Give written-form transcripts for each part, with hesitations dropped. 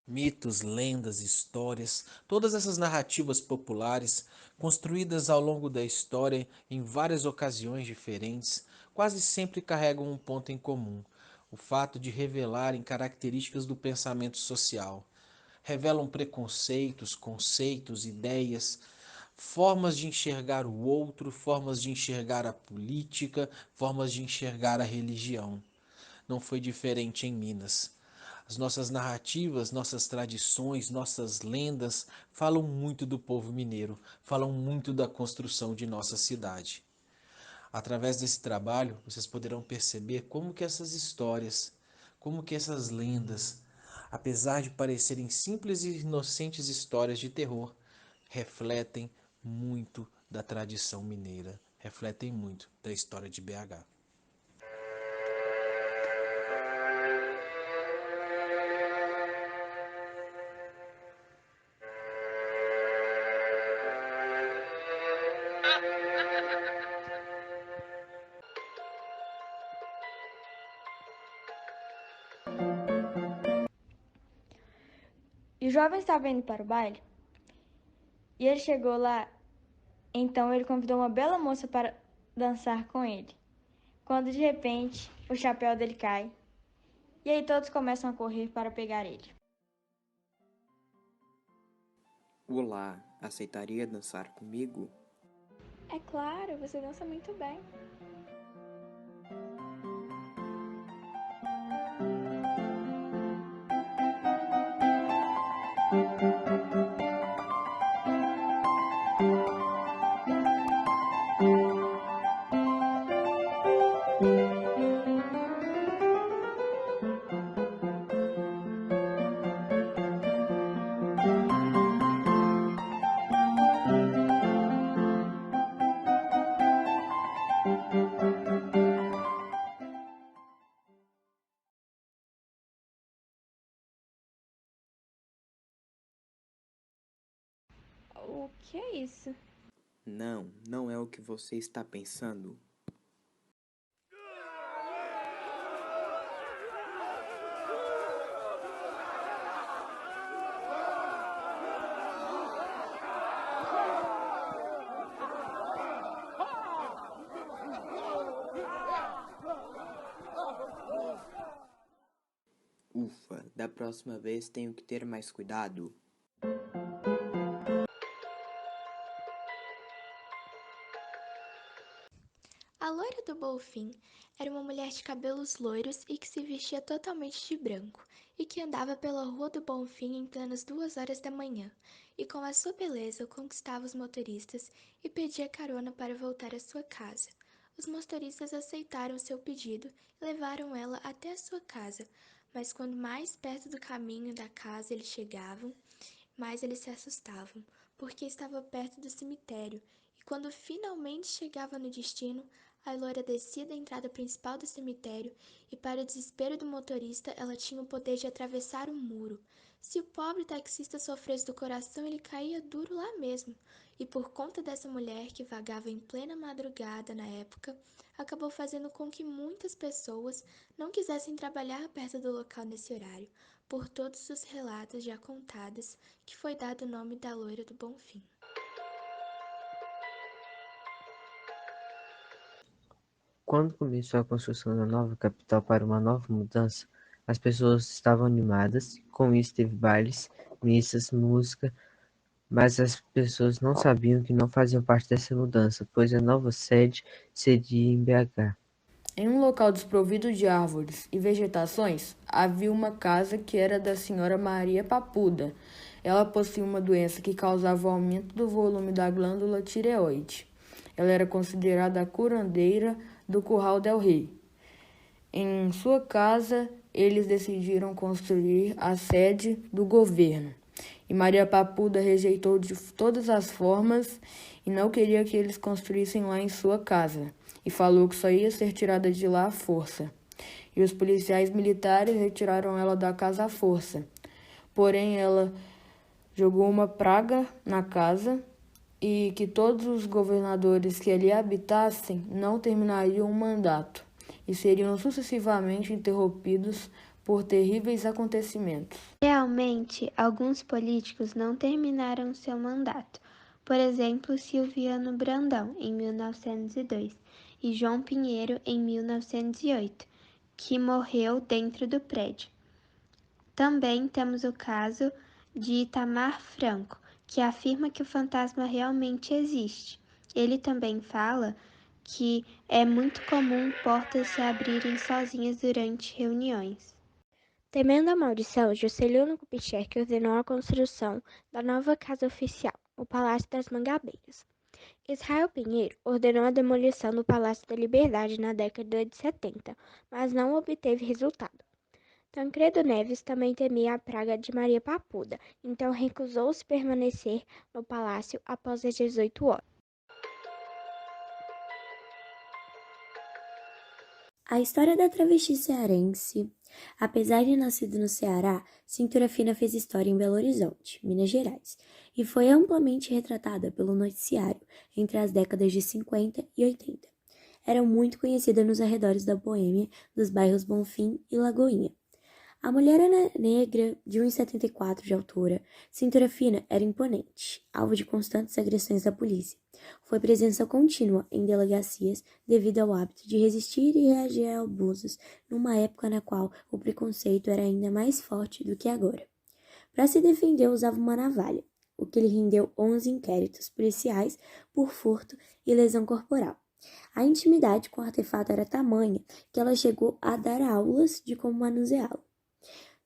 Mitos, lendas, histórias, todas essas narrativas populares, construídas ao longo da história em várias ocasiões diferentes, quase sempre carregam um ponto em comum: o fato de revelarem características do pensamento social. Revelam preconceitos, conceitos, ideias, formas de enxergar o outro, formas de enxergar a política, formas de enxergar a religião. Não foi diferente em Minas. As nossas narrativas, nossas tradições, nossas lendas falam muito do povo mineiro, falam muito da construção de nossa cidade. Através desse trabalho, vocês poderão perceber como que essas histórias, como que essas lendas, apesar de parecerem simples e inocentes histórias de terror, refletem muito da tradição mineira, refletem muito da história de BH. E o jovem estava indo para o baile, e ele chegou lá, então ele convidou uma bela moça para dançar com ele. Quando de repente o chapéu dele cai, e aí todos começam a correr para pegar ele. Olá, aceitaria dançar comigo? É claro, você dança muito bem. O que é isso? Não, não é o que você está pensando. Ufa, da próxima vez tenho que ter mais cuidado. A loira do Bonfim era uma mulher de cabelos loiros e que se vestia totalmente de branco, e que andava pela rua do Bonfim em plenas 2 horas da manhã, e com a sua beleza conquistava os motoristas e pedia carona para voltar à sua casa. Os motoristas aceitaram seu pedido e levaram ela até a sua casa, mas quando mais perto do caminho da casa eles chegavam, mais eles se assustavam, porque estava perto do cemitério, e quando finalmente chegava no destino, a loira descia da entrada principal do cemitério e, para o desespero do motorista, ela tinha o poder de atravessar um muro. Se o pobre taxista sofresse do coração, ele caía duro lá mesmo. E por conta dessa mulher que vagava em plena madrugada na época, acabou fazendo com que muitas pessoas não quisessem trabalhar perto do local nesse horário, por todos os relatos já contados, que foi dado o nome da loira do Bonfim. Quando começou a construção da nova capital para uma nova mudança, as pessoas estavam animadas, com isso teve bailes, missas, música, mas as pessoas não sabiam que não faziam parte dessa mudança, pois a nova sede seria em BH. Em um local desprovido de árvores e vegetações, havia uma casa que era da senhora Maria Papuda. Ela possuía uma doença que causava o aumento do volume da glândula tireoide. Ela era considerada a curandeira do Curral del Rei. Em sua casa, eles decidiram construir a sede do governo. E Maria Papuda rejeitou de todas as formas e não queria que eles construíssem lá em sua casa. E falou que só ia ser tirada de lá à força. E os policiais militares retiraram ela da casa à força. Porém, ela jogou uma praga na casa e que todos os governadores que ali habitassem não terminariam o mandato e seriam sucessivamente interrompidos por terríveis acontecimentos. Realmente, alguns políticos não terminaram seu mandato. Por exemplo, Silviano Brandão, em 1902, e João Pinheiro, em 1908, que morreu dentro do prédio. Também temos o caso de Itamar Franco, que afirma que o fantasma realmente existe. Ele também fala que é muito comum portas se abrirem sozinhas durante reuniões. Temendo a maldição, Juscelino Kubitschek ordenou a construção da nova casa oficial, o Palácio das Mangabeiras. Israel Pinheiro ordenou a demolição do Palácio da Liberdade na década de 70, mas não obteve resultado. Tancredo Neves também temia a praga de Maria Papuda, então recusou-se permanecer no palácio após as 18 horas. A história da travesti cearense, apesar de nascido no Ceará, Cintura Fina fez história em Belo Horizonte, Minas Gerais, e foi amplamente retratada pelo noticiário entre as décadas de 50 e 80. Era muito conhecida nos arredores da Boêmia, dos bairros Bonfim e Lagoinha. A mulher era negra, de 1,74 de altura, cintura fina, era imponente, alvo de constantes agressões da polícia. Foi presença contínua em delegacias devido ao hábito de resistir e reagir a abusos numa época na qual o preconceito era ainda mais forte do que agora. Para se defender, usava uma navalha, o que lhe rendeu 11 inquéritos policiais por furto e lesão corporal. A intimidade com o artefato era tamanha que ela chegou a dar aulas de como manuseá-lo.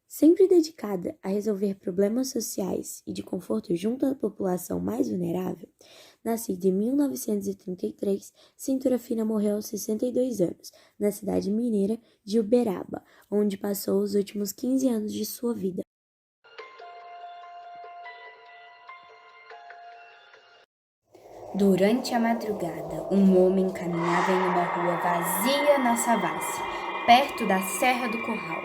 Sempre dedicada a resolver problemas sociais e de conforto junto à população mais vulnerável, nascida em 1933, Cintura Fina morreu aos 62 anos, na cidade mineira de Uberaba, onde passou os últimos 15 anos de sua vida. Durante a madrugada, um homem caminhava em uma rua vazia na Savassi, perto da Serra do Curral,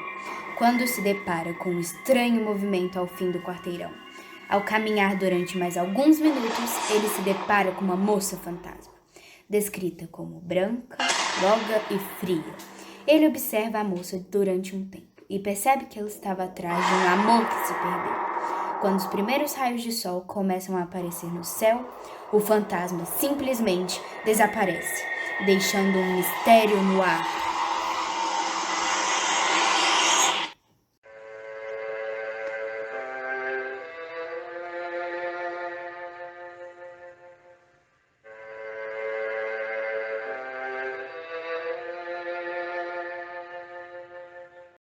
quando se depara com um estranho movimento ao fim do quarteirão. Ao caminhar durante mais alguns minutos, ele se depara com uma moça fantasma, descrita como branca, loga e fria. Ele observa a moça durante um tempo e percebe que ela estava atrás de um amor que se perdeu. Quando os primeiros raios de sol começam a aparecer no céu, o fantasma simplesmente desaparece, deixando um mistério no ar.